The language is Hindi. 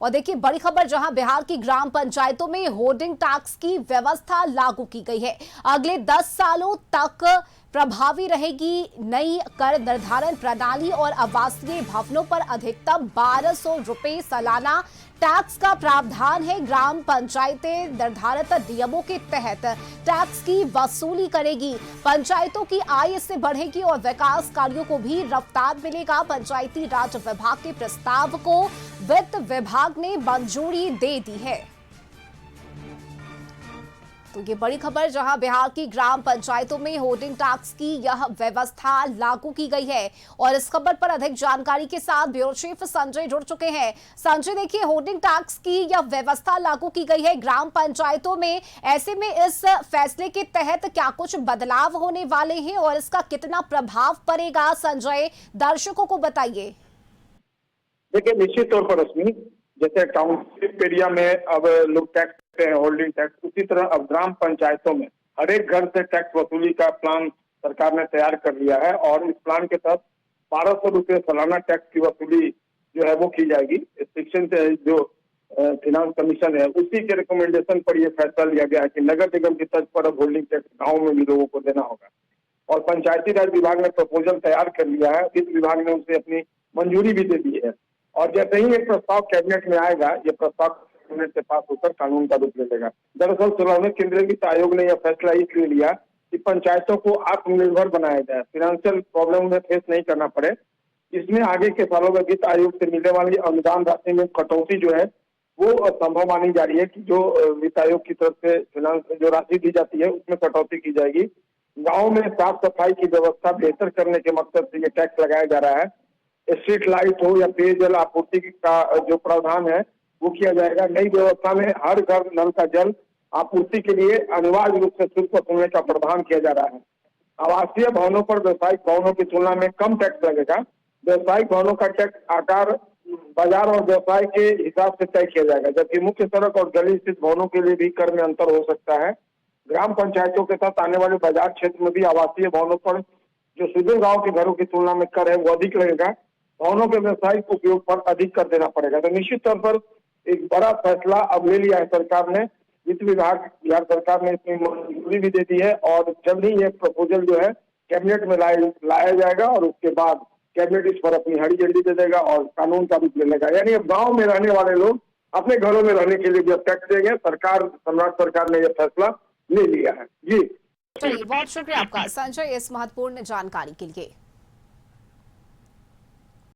और देखिए बड़ी खबर, जहां बिहार की ग्राम पंचायतों में होर्डिंग टैक्स की व्यवस्था लागू की गई है। अगले 10 सालों तक प्रभावी रहेगी नई कर निर्धारण प्रणाली और आवासीय भवनों पर अधिकतम 1200 रुपए सालाना टैक्स का प्रावधान है। ग्राम पंचायतें निर्धारित नियमों के तहत टैक्स की वसूली करेगी। पंचायतों की आय इससे बढ़ेगी और विकास कार्यों को भी रफ्तार मिलेगा। पंचायती राज विभाग के प्रस्ताव को वित्त विभाग ने मंजूरी दे दी है। तो ये बड़ी खबर, जहां बिहार की ग्राम पंचायतों में होर्डिंग टैक्स की यह व्यवस्था लागू की गई है। और इस खबर पर अधिक जानकारी के साथ ब्यूरो चीफ संजय जुड़ चुके हैं। संजय, देखिए होर्डिंग टैक्स की यह व्यवस्था लागू की गई है ग्राम पंचायतों में, ऐसे में इस फैसले के तहत क्या कुछ बदलाव होने वाले हैं और इसका कितना प्रभाव पड़ेगा? संजय, दर्शकों को बताइए। देखिए, निश्चित तौर पर रश्मि, जैसे टाउनशिप एरिया में अब लोग टैक्स देते हैं, होल्डिंग टैक्स, उसी तरह अब ग्राम पंचायतों में हर एक घर से टैक्स वसूली का प्लान सरकार ने तैयार कर लिया है। और इस प्लान के तहत 1200 रुपये सालाना टैक्स की वसूली जो है वो की जाएगी। सेक्शन से जो फिनांस कमीशन है उसी के रिकमेंडेशन पर यह फैसला लिया गया है कि नगर निगम की तर्ज पर अब होल्डिंग टैक्स गाँव में भी लोगों को देना होगा। और पंचायती राज विभाग ने प्रपोजल तैयार कर लिया है, वित्त विभाग ने उसे अपनी मंजूरी भी दे दी है। और जैसे ही एक प्रस्ताव कैबिनेट में आएगा, ये प्रस्ताव कैबिनेट से पास होकर कानून का रूप ले लेगा। दरअसल 16वें में केंद्रीय वित्त आयोग ने यह फैसला इसलिए लिया कि पंचायतों को आत्मनिर्भर बनाया जाए, फाइनेंशियल प्रॉब्लम में फेस नहीं करना पड़े। इसमें आगे के सालों में वित्त आयोग से मिलने वाली अनुदान राशि में कटौती जो है वो संभव मानी जा रही है कि जो वित्त आयोग की तरफ से फिनांस जो राशि दी जाती है उसमें कटौती की जाएगी। गाँव में साफ सफाई की व्यवस्था बेहतर करने के मकसद से ये टैक्स लगाया जा रहा है। स्ट्रीट लाइट हो या पेयजल आपूर्ति का जो प्रावधान है वो किया जाएगा। नई व्यवस्था में हर घर नल का जल आपूर्ति के लिए अनिवार्य रूप से शुल्क वसूलने का प्रावधान किया जा रहा है। आवासीय भवनों पर व्यवसायिक भवनों की तुलना में कम टैक्स लगेगा। व्यवसायिक भवनों का टैक्स आकार बाजार और व्यवसाय के हिसाब से तय किया जाएगा, जबकि मुख्य सड़क और गली स्थित भवनों के लिए भी कर में अंतर हो सकता है। ग्राम पंचायतों के साथ आने वाले बाजार क्षेत्र में भी आवासीय भवनों पर जो सुदूर गांव के घरों की तुलना में कर है वो अधिक लगेगा। भवनों के व्यवसायिक उपयोग पर अधिक कर देना पड़ेगा। तो निश्चित तौर पर एक बड़ा फैसला अब ले लिया है सरकार ने। वित्त विभाग बिहार सरकार ने इसमें मंजूरी भी दे दी है और जल्द ही ये प्रपोजल जो है कैबिनेट में लाया जाएगा और उसके बाद कैबिनेट इस पर अपनी हरी झंडी दे देगा और कानून का रूप ले लेगा। यानी अब गाँव में रहने वाले लोग अपने घरों में रहने के लिए भी अब टैक्स देंगे। सम्राट सरकार ने यह फैसला ले लिया है। जी चलिए, बहुत शुक्रिया आपका संजय इस महत्वपूर्ण जानकारी के लिए।